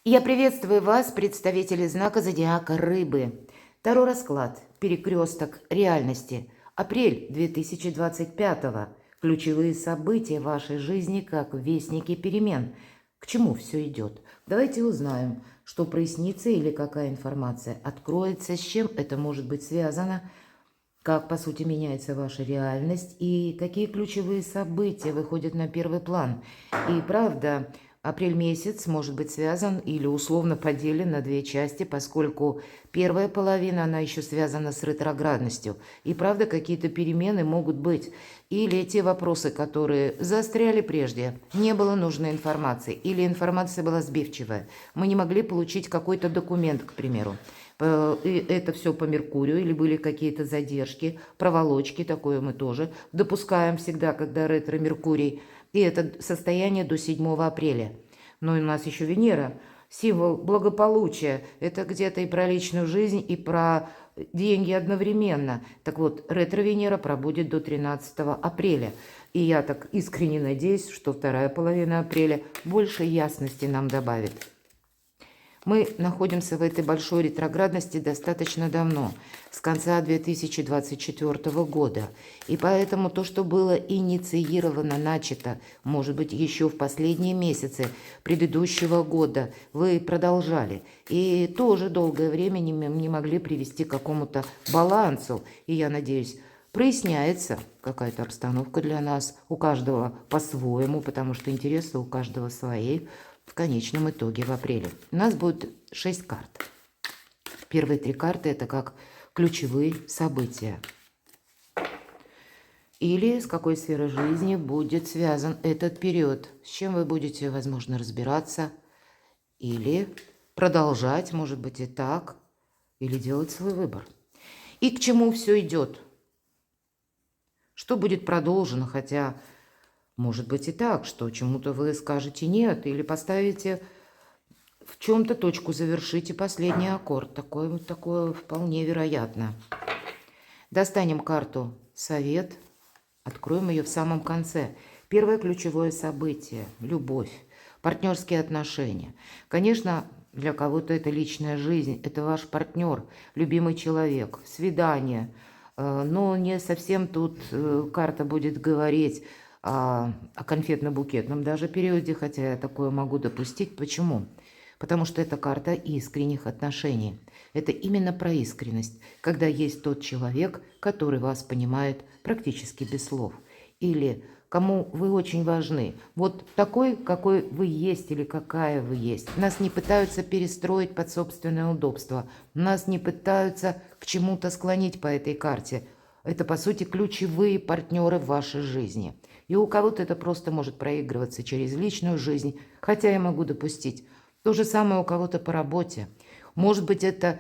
Я приветствую вас, представители знака зодиака Рыбы. Таро расклад. Перекресток реальности. Апрель 2025. Ключевые события вашей жизни как вестники перемен. К чему все идет? Давайте узнаем, что прояснится или какая информация откроется, с чем это может быть связано, как, по сути, меняется ваша реальность и какие ключевые события выходят на первый план. И правда, апрель месяц может быть связан или условно поделен на две части, поскольку первая половина, она еще связана с ретроградностью. И правда, какие-то перемены могут быть. Или те вопросы, которые застряли прежде, не было нужной информации, или информация была сбивчивая. Мы не могли получить какой-то документ, к примеру. И это все по Меркурию, или были какие-то задержки, проволочки, такое мы тоже допускаем всегда, когда ретро-Меркурий. И это состояние до 7 апреля. Но у нас еще Венера, символ благополучия. Это где-то и про личную жизнь, и про деньги одновременно. Так вот, ретро-Венера пробудет до 13 апреля. И я так искренне надеюсь, что вторая половина апреля больше ясности нам добавит. Мы находимся в этой большой ретроградности достаточно давно, с конца 2024 года. И поэтому то, что было инициировано, начато, может быть, еще в последние месяцы предыдущего года, вы продолжали. И тоже долгое время не могли привести к какому-то балансу. И я надеюсь, проясняется какая-то расстановка для нас, у каждого по-своему, потому что интересы у каждого свои. В конечном итоге в апреле у нас будет 6 карт. Первые 3 карты – это как ключевые события. Или с какой сферой жизни будет связан этот период, с чем вы будете, возможно, разбираться, или продолжать, может быть, и так, или делать свой выбор. И к чему все идет? Что будет продолжено, хотя, может быть, и так, что чему-то вы скажете нет, или поставите в чем-то точку, завершите последний аккорд. Такое вполне вероятно. Достанем карту «Совет», откроем ее в самом конце. Первое ключевое событие – любовь, партнерские отношения. Конечно, для кого-то это личная жизнь, это ваш партнер, любимый человек, свидание. Но не совсем тут карта будет говорить о конфетно-букетном даже периоде, хотя я такое могу допустить. Почему? Потому что это карта искренних отношений. Это именно про искренность, когда есть тот человек, который вас понимает практически без слов. Или кому вы очень важны. Вот такой, какой вы есть или какая вы есть. Нас не пытаются перестроить под собственное удобство. Нас не пытаются к чему-то склонить по этой карте. Это, по сути, ключевые партнеры в вашей жизни. И у кого-то это просто может проигрываться через личную жизнь, хотя я могу допустить. То же самое у кого-то по работе. Может быть, это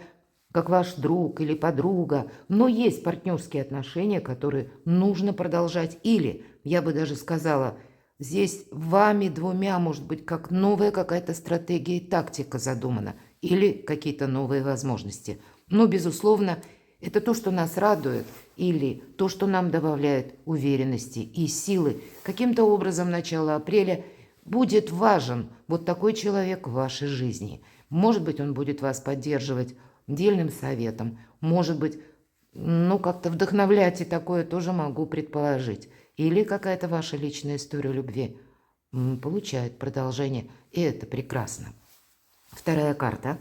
как ваш друг или подруга, но есть партнерские отношения, которые нужно продолжать. Или, я бы даже сказала, здесь вами двумя, может быть, как новая какая-то стратегия и тактика задумана. Или какие-то новые возможности. Но, безусловно, это то, что нас радует, или то, что нам добавляет уверенности и силы. Каким-то образом начало апреля будет важен вот такой человек в вашей жизни. Может быть, он будет вас поддерживать дельным советом. Может быть, как-то вдохновлять, и такое тоже могу предположить. Или какая-то ваша личная история любви получает продолжение, и это прекрасно. Вторая карта.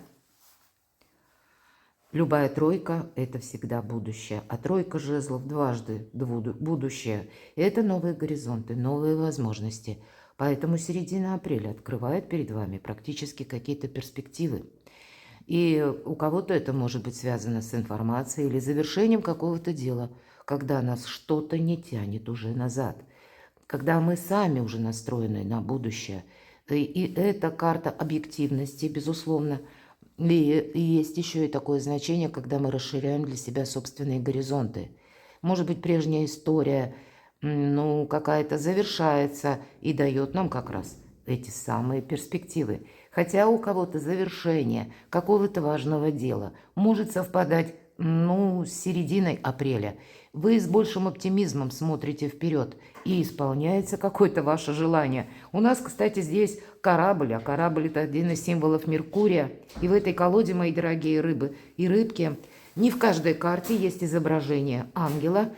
Любая тройка – это всегда будущее, а тройка жезлов дважды будущее. Это новые горизонты, новые возможности. Поэтому середина апреля открывает перед вами практически какие-то перспективы. И у кого-то это может быть связано с информацией или завершением какого-то дела, когда нас что-то не тянет уже назад, когда мы сами уже настроены на будущее. И это карта объективности, безусловно. И есть еще и такое значение, когда мы расширяем для себя собственные горизонты. Может быть, прежняя история, какая-то завершается и дает нам как раз эти самые перспективы. Хотя у кого-то завершение какого-то важного дела может совпадать ну, с серединой апреля. Вы с большим оптимизмом смотрите вперед, и исполняется какое-то ваше желание. У нас, кстати, здесь корабль, а корабль – это один из символов Меркурия. И в этой колоде, мои дорогие рыбы и рыбки, не в каждой карте есть изображение ангела,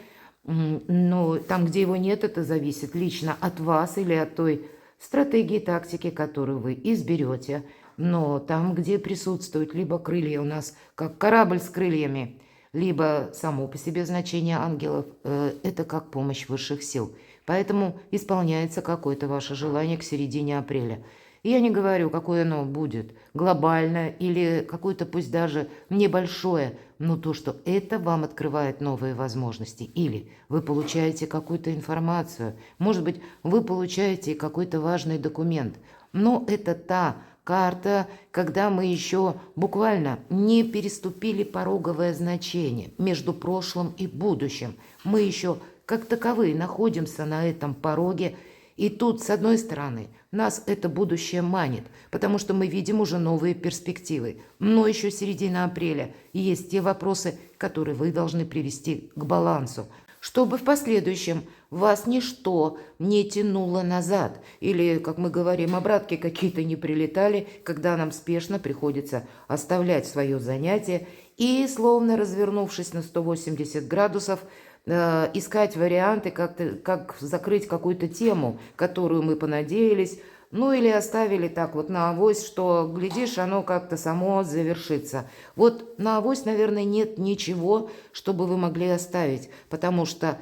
но там, где его нет, это зависит лично от вас или от той стратегии, тактики, которую вы изберете. Но там, где присутствуют либо крылья у нас, как корабль с крыльями, либо само по себе значение ангелов, это как помощь высших сил. Поэтому исполняется какое-то ваше желание к середине апреля. И я не говорю, какое оно будет, глобальное или какое-то пусть даже небольшое, но то, что это вам открывает новые возможности. Или вы получаете какую-то информацию, может быть, вы получаете какой-то важный документ. Но это та карта, когда мы еще буквально не переступили пороговое значение между прошлым и будущим. Мы еще как таковые находимся на этом пороге. И тут, с одной стороны, нас это будущее манит, потому что мы видим уже новые перспективы. Но еще середина апреля, и есть те вопросы, которые вы должны привести к балансу, чтобы в последующем вас ничто не тянуло назад. Или, как мы говорим, обратки какие-то не прилетали, когда нам спешно приходится оставлять свое занятие и, словно развернувшись на 180 градусов, искать варианты, как закрыть какую-то тему, которую мы понадеялись, ну или оставили так вот на авось, что, глядишь, оно как-то само завершится. Вот на авось, наверное, нет ничего, чтобы вы могли оставить, потому что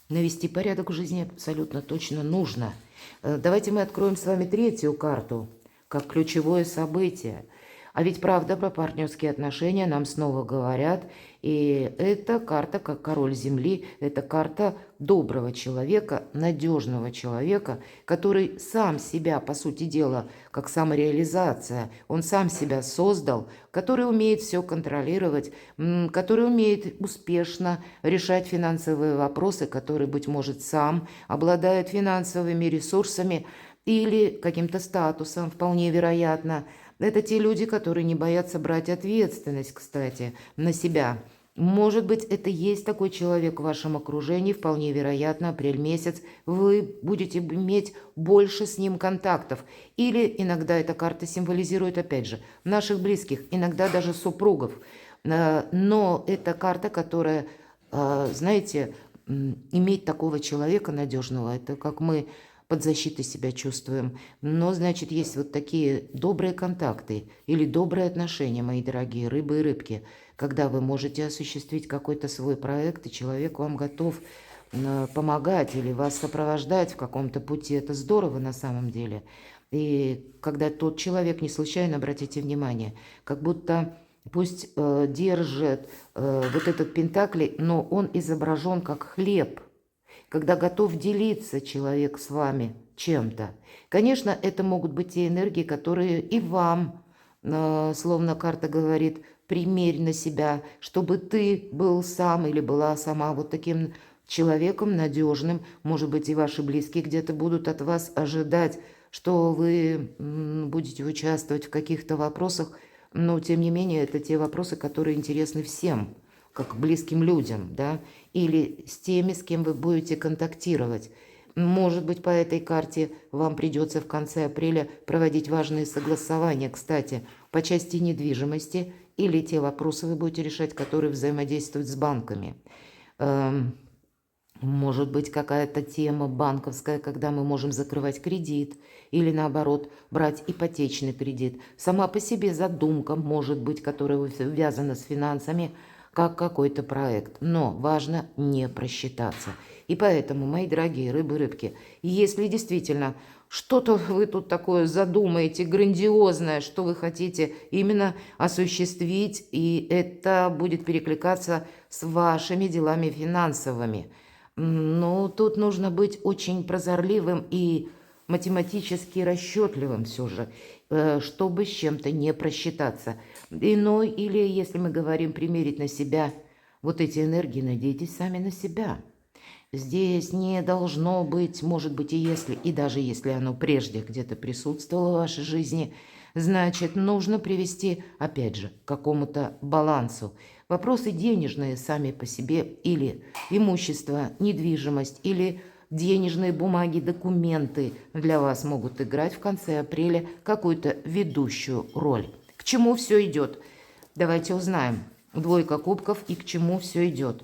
навести порядок в жизни абсолютно точно нужно. Давайте мы откроем с вами третью карту, как ключевое событие. А ведь правда про партнерские отношения нам снова говорят. И эта карта, как король земли, это карта доброго человека, надежного человека, который сам себя, по сути дела, как самореализация, он сам себя создал, который умеет все контролировать, который умеет успешно решать финансовые вопросы, который, быть может, сам обладает финансовыми ресурсами или каким-то статусом, вполне вероятно. Это те люди, которые не боятся брать ответственность, кстати, на себя. Может быть, это есть такой человек в вашем окружении, вполне вероятно, апрель месяц, вы будете иметь больше с ним контактов. Или иногда эта карта символизирует, опять же, наших близких, иногда даже супругов. Но это карта, которая, знаете, иметь такого человека надежного, это как мы под защитой себя чувствуем. Но, значит, есть вот такие добрые контакты или добрые отношения, мои дорогие рыбы и рыбки, когда вы можете осуществить какой-то свой проект, и человек вам готов помогать или вас сопровождать в каком-то пути. Это здорово на самом деле. И когда тот человек, не случайно, обратите внимание, как будто пусть держит вот этот пентакль, но он изображен как хлеб, когда готов делиться человек с вами чем-то. Конечно, это могут быть те энергии, которые и вам, словно карта говорит, примерь на себя, чтобы ты был сам или была сама вот таким человеком надежным. Может быть, и ваши близкие где-то будут от вас ожидать, что вы будете участвовать в каких-то вопросах, но, тем не менее, это те вопросы, которые интересны всем, как близким людям, да, или с теми, с кем вы будете контактировать. Может быть, по этой карте вам придется в конце апреля проводить важные согласования, кстати, по части недвижимости, или те вопросы вы будете решать, которые взаимодействуют с банками. Может быть, какая-то тема банковская, когда мы можем закрывать кредит или, наоборот, брать ипотечный кредит. Сама по себе задумка, может быть, которая связана с финансами, как какой-то проект. Но важно не просчитаться. И поэтому, мои дорогие рыбы-рыбки, если действительно что-то вы тут такое задумаете, грандиозное, что вы хотите именно осуществить, и это будет перекликаться с вашими делами финансовыми, но тут нужно быть очень прозорливым и математически расчетливым все же, чтобы с чем-то не просчитаться. Иной, или, если мы говорим, примерить на себя вот эти энергии, надейтесь сами на себя. Здесь не должно быть, может быть, и если, и даже если оно прежде где-то присутствовало в вашей жизни, Значит, нужно привести, опять же, к какому-то балансу. Вопросы денежные сами по себе или имущество, недвижимость, или денежные бумаги, документы для вас могут играть в конце апреля какую-то ведущую роль. К чему все идет? Давайте узнаем. Двойка кубков и к чему все идет.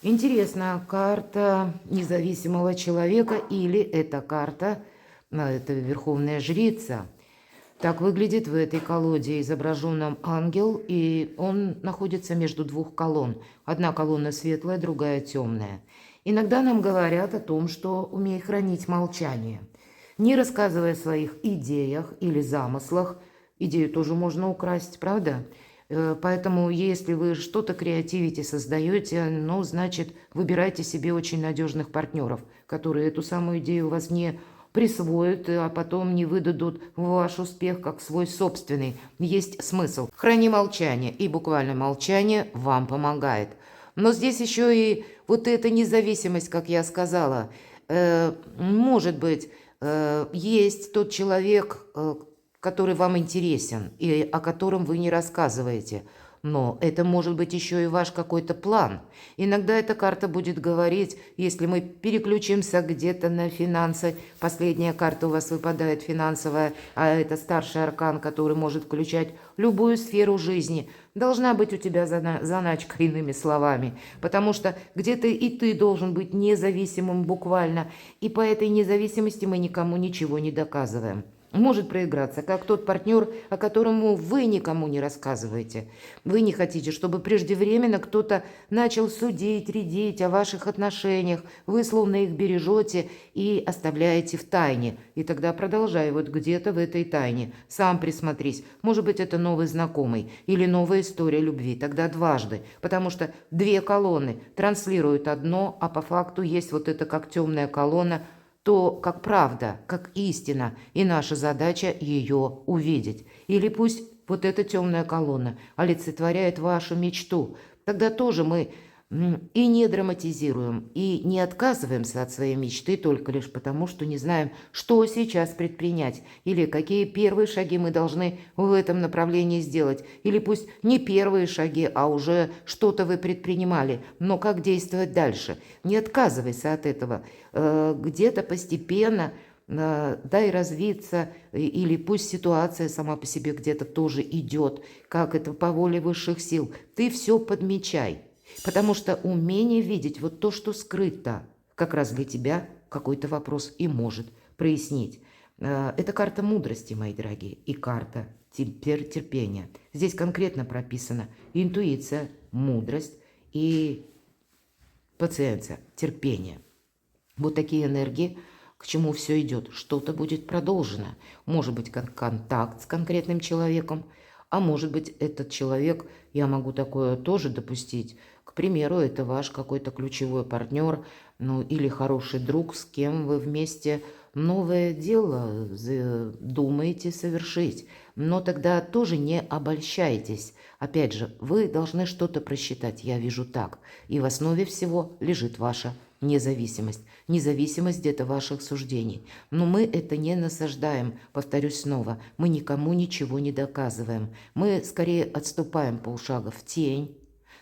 Интересно, карта независимого человека или это карта, это верховная жрица. Так выглядит в этой колоде изображенном ангел, и он находится между двух колонн. Одна колонна светлая, другая темная. Иногда нам говорят о том, что умей хранить молчание. Не рассказывая о своих идеях или замыслах, идею тоже можно украсть, правда? Поэтому, если вы что-то креативите, создаете, ну, значит, выбирайте себе очень надежных партнеров, которые эту самую идею у вас не присвоят, а потом не выдадут ваш успех как свой собственный. Есть смысл. Храни молчание, и буквально молчание вам помогает. Но здесь еще и вот эта независимость, как я сказала, может быть, есть тот человек, который вам интересен и о котором вы не рассказываете. Но это может быть еще и ваш какой-то план. Иногда эта карта будет говорить, если мы переключимся где-то на финансы. Последняя карта у вас выпадает финансовая, а это старший аркан, который может включать любую сферу жизни. Должна быть у тебя заначка, иными словами. Потому что где-то и ты должен быть независимым буквально. И по этой независимости мы никому ничего не доказываем. Может проиграться, как тот партнер, о котором вы никому не рассказываете. Вы не хотите, чтобы преждевременно кто-то начал судить, рядить о ваших отношениях. Вы словно их бережете и оставляете в тайне. И тогда продолжай вот где-то в этой тайне. Сам присмотрись. Может быть, это новый знакомый или новая история любви. Тогда дважды. Потому что две колонны транслируют одно, а по факту есть вот это как темная колонна, то как правда, как истина, и наша задача ее увидеть. Или пусть вот эта темная колонна олицетворяет вашу мечту. Тогда тоже мы и не драматизируем, и не отказываемся от своей мечты только лишь потому, что не знаем, что сейчас предпринять, или какие первые шаги мы должны в этом направлении сделать, или пусть не первые шаги, а уже что-то вы предпринимали, но как действовать дальше. Не отказывайся от этого. Где-то постепенно дай развиться, или пусть ситуация сама по себе где-то тоже идет, как это по воле высших сил. Ты все подмечай. Потому что умение видеть вот то, что скрыто, как раз для тебя какой-то вопрос и может прояснить. Это карта мудрости, мои дорогие, и карта терпения. Здесь конкретно прописана интуиция, мудрость и пациенция, терпение. Вот такие энергии, к чему все идет. Что-то будет продолжено. Может быть, контакт с конкретным человеком, а может быть, этот человек, я могу такое тоже допустить. К примеру, это ваш какой-то ключевой партнер, ну или хороший друг, с кем вы вместе новое дело думаете совершить. Но тогда тоже не обольщайтесь. Опять же, вы должны что-то просчитать, я вижу так. И в основе всего лежит ваша независимость. Независимость где-то ваших суждений. Но мы это не насаждаем, повторюсь снова. Мы никому ничего не доказываем. Мы скорее отступаем полшага в тень,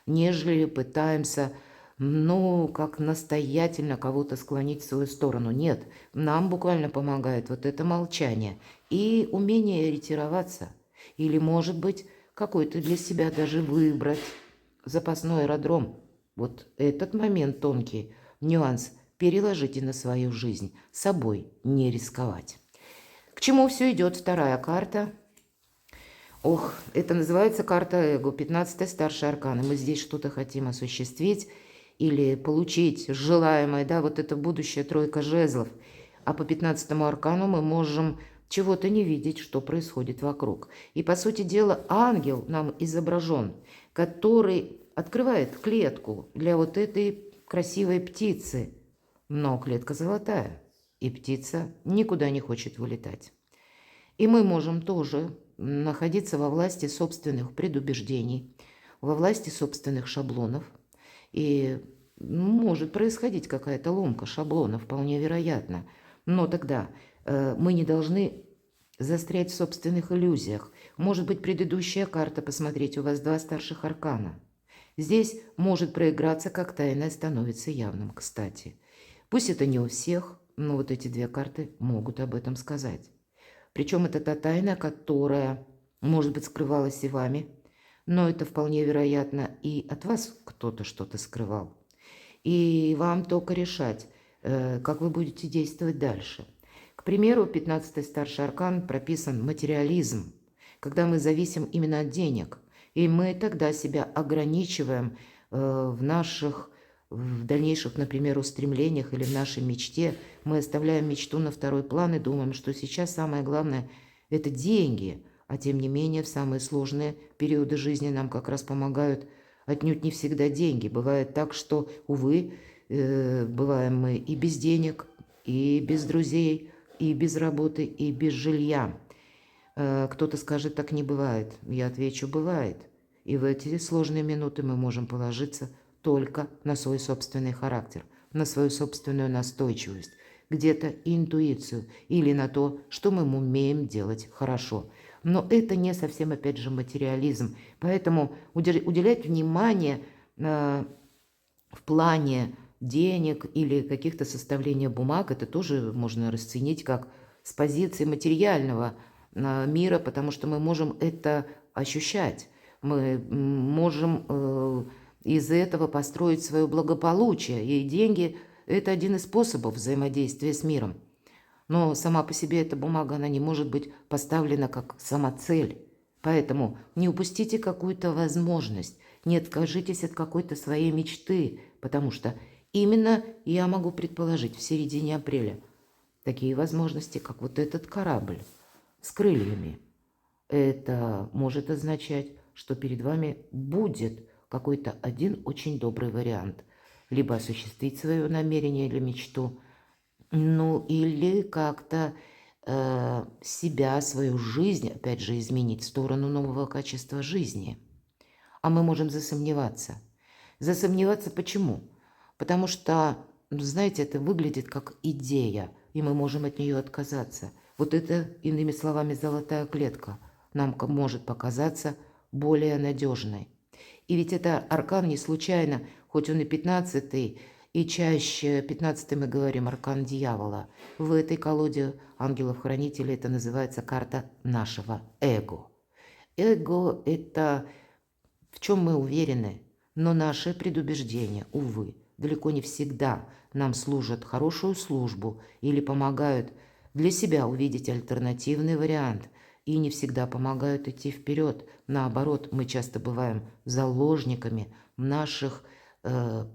нежели пытаемся, ну, как настоятельно кого-то склонить в свою сторону. Нет, нам буквально помогает вот это молчание и умение ретироваться. Или, может быть, какой-то для себя даже выбрать запасной аэродром. Вот этот момент тонкий, нюанс переложите на свою жизнь, собой не рисковать. К чему все идет? Вторая карта. Ох, это называется карта эго, 15-й старший аркан. И мы здесь что-то хотим осуществить или получить желаемое, да, вот это будущее тройка жезлов. А по 15-му аркану мы можем чего-то не видеть, что происходит вокруг. И, по сути дела, ангел нам изображен, который открывает клетку для вот этой красивой птицы. Но клетка золотая, и птица никуда не хочет вылетать. И мы можем тоже находиться во власти собственных предубеждений, во власти собственных шаблонов. И может происходить какая-то ломка шаблона, вполне вероятно. Но тогда мы не должны застрять в собственных иллюзиях. Может быть, предыдущая карта, посмотрите, у вас 2 старших аркана. Здесь может проиграться, как тайное становится явным, кстати. Пусть это не у всех, но вот эти 2 карты могут об этом сказать. Причем это та тайна, которая, может быть, скрывалась и вами, но это вполне вероятно и от вас кто-то что-то скрывал. И вам только решать, как вы будете действовать дальше. К примеру, 15-й старший аркан прописан материализм, когда мы зависим именно от денег. И мы тогда себя ограничиваем в дальнейших, например, устремлениях или в нашей мечте. Мы оставляем мечту на второй план и думаем, что сейчас самое главное – это деньги. А тем не менее, в самые сложные периоды жизни нам как раз помогают отнюдь не всегда деньги. Бывает так, что, увы, бываем мы и без денег, и без друзей, и без работы, и без жилья. Кто-то скажет, так не бывает. Я отвечу, бывает. И в эти сложные минуты мы можем положиться только на свой собственный характер, на свою собственную настойчивость, где-то интуицию или на то, что мы умеем делать хорошо. Но это не совсем, опять же, материализм. Поэтому уделять внимание в плане денег или каких-то составления бумаг, это тоже можно расценить как с позиции материального мира, потому что мы можем это ощущать. Мы можем из этого построить свое благополучие. И деньги – это один из способов взаимодействия с миром. Но сама по себе эта бумага, она не может быть поставлена как самоцель. Поэтому не упустите какую-то возможность, не откажитесь от какой-то своей мечты, потому что именно я могу предположить в середине апреля такие возможности, как вот этот корабль с крыльями. Это может означать, что перед вами будет какой-то один очень добрый вариант. Либо осуществить свое намерение или мечту, ну или как-то себя, свою жизнь, опять же, изменить в сторону нового качества жизни. А мы можем засомневаться. Засомневаться почему? Потому что, знаете, это выглядит как идея, и мы можем от нее отказаться. Вот это, иными словами, золотая клетка нам может показаться более надежной. И ведь это аркан не случайно, хоть он и 15-й, и чаще 15-й мы говорим аркан дьявола. В этой колоде ангелов-хранителей это называется карта нашего эго. Эго – это в чем мы уверены, но наши предубеждения, увы, далеко не всегда нам служат хорошую службу или помогают для себя увидеть альтернативный вариант и не всегда помогают идти вперед. Наоборот, мы часто бываем заложниками наших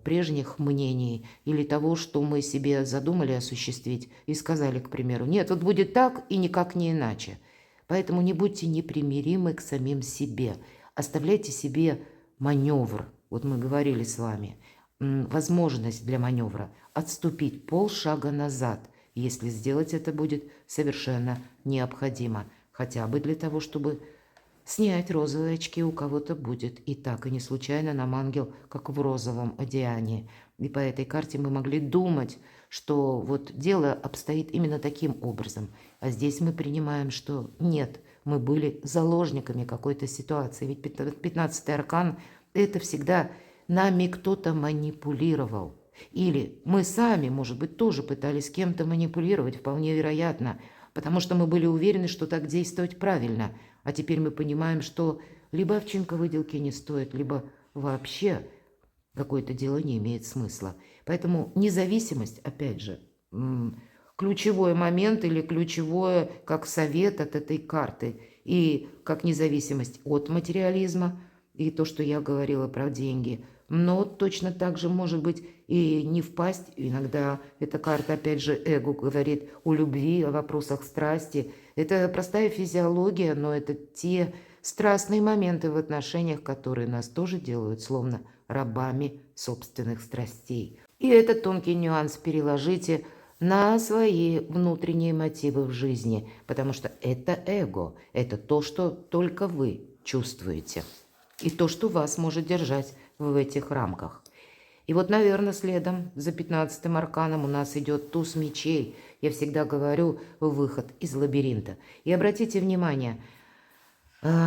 прежних мнений или того, что мы себе задумали осуществить и сказали, к примеру, нет, вот будет так и никак не иначе. Поэтому не будьте непримиримы к самим себе. Оставляйте себе маневр. Вот мы говорили с вами, возможность для маневра отступить полшага назад, если сделать это будет совершенно необходимо. Хотя бы для того, чтобы снять розовые очки у кого-то будет. И так, и не случайно нам ангел как в розовом одеянии. И по этой карте мы могли думать, что вот дело обстоит именно таким образом. А здесь мы принимаем, что нет, мы были заложниками какой-то ситуации. Ведь 15-й аркан – это всегда нами кто-то манипулировал. Или мы сами, может быть, тоже пытались кем-то манипулировать, вполне вероятно, потому что мы были уверены, что так действовать правильно. А теперь мы понимаем, что либо овчинка выделки не стоит, либо вообще какое-то дело не имеет смысла. Поэтому независимость, опять же, ключевой момент или ключевое как совет от этой карты. И как независимость от материализма, и то, что я говорила про деньги. Но точно так же может быть и не впасть. Иногда эта карта, опять же, эго говорит о любви, о вопросах страсти. Это простая физиология, но это те страстные моменты в отношениях, которые нас тоже делают словно рабами собственных страстей. И этот тонкий нюанс переложите на свои внутренние мотивы в жизни, потому что это эго, это то, что только вы чувствуете, и то, что вас может держать в этих рамках. И вот, наверное, следом за 15-м арканом у нас идет туз мечей. Я всегда говорю выход из лабиринта. И обратите внимание,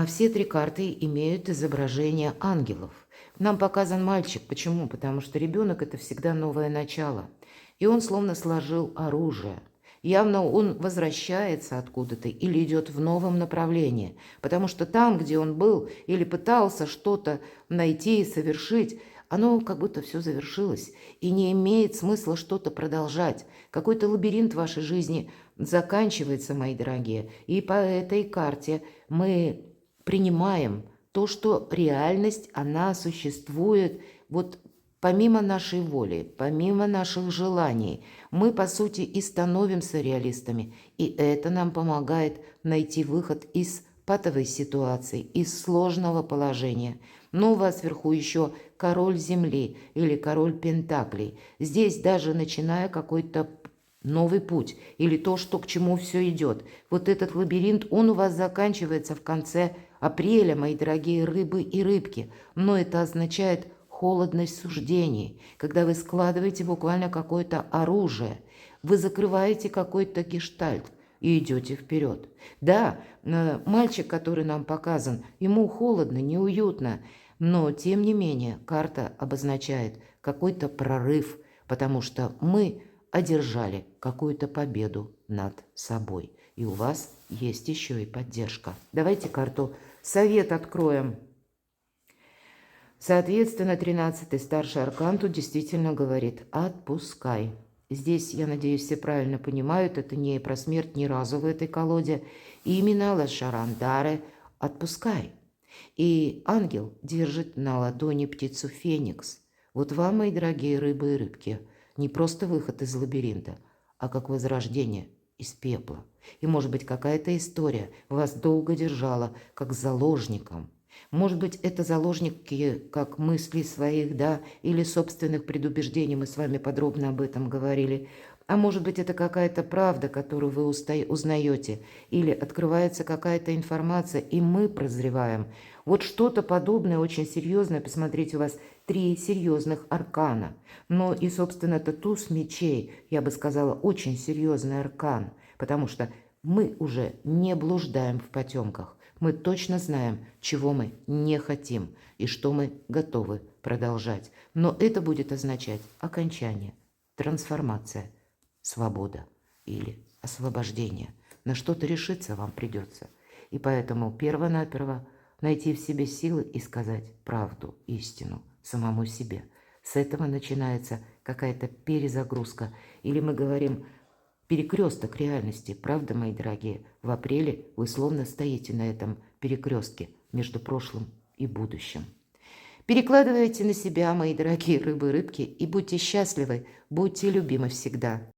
все 3 карты имеют изображение ангелов. Нам показан мальчик. Почему? Потому что ребенок – это всегда новое начало. И он словно сложил оружие. Явно он возвращается откуда-то или идет в новом направлении. Потому что там, где он был или пытался что-то найти и совершить, оно как будто все завершилось. И не имеет смысла что-то продолжать. Какой-то лабиринт в вашей жизни заканчивается, мои дорогие. И по этой карте мы принимаем то, что реальность, она существует вот помимо нашей воли, помимо наших желаний. Мы, по сути, и становимся реалистами. И это нам помогает найти выход из патовой ситуации, из сложного положения. Но у вас вверху еще король земли или король пентаклей. Здесь даже начиная какой-то новый путь или то, что к чему все идет. Вот этот лабиринт, он у вас заканчивается в конце апреля, мои дорогие рыбы и рыбки. Но это означает холодность суждений, когда вы складываете буквально какое-то оружие, вы закрываете какой-то гештальт и идете вперед. Да, мальчик, который нам показан, ему холодно, неуютно, но тем не менее карта обозначает какой-то прорыв, потому что мы одержали какую-то победу над собой. И у вас есть еще и поддержка. Давайте карту совет откроем. Соответственно, 13-й старший аркан тут действительно говорит «отпускай». Здесь, я надеюсь, все правильно понимают, это не про смерть ни разу в этой колоде. Именно Лашарандаре «отпускай». И ангел держит на ладони птицу Феникс. Вот вам, мои дорогие рыбы и рыбки, не просто выход из лабиринта, а как возрождение из пепла. И, может быть, какая-то история вас долго держала как заложником. Может быть, это заложники как мыслей своих, да, или собственных предубеждений, мы с вами подробно об этом говорили. А может быть, это какая-то правда, которую вы узнаете, или открывается какая-то информация, и мы прозреваем. Вот что-то подобное, очень серьезное. Посмотрите, у вас 3 серьезных аркана. Но и, собственно, это туз мечей, я бы сказала, очень серьезный аркан, потому что мы уже не блуждаем в потемках. Мы точно знаем, чего мы не хотим и что мы готовы продолжать. Но это будет означать окончание, трансформация, свобода или освобождение. На что-то решиться вам придется. И поэтому перво-наперво найти в себе силы и сказать правду, истину самому себе. С этого начинается какая-то перезагрузка. Или мы говорим перекресток реальности. Правда, мои дорогие? В апреле вы словно стоите на этом перекрестке между прошлым и будущим. Перекладывайте на себя, мои дорогие рыбы и рыбки, и будьте счастливы, будьте любимы всегда.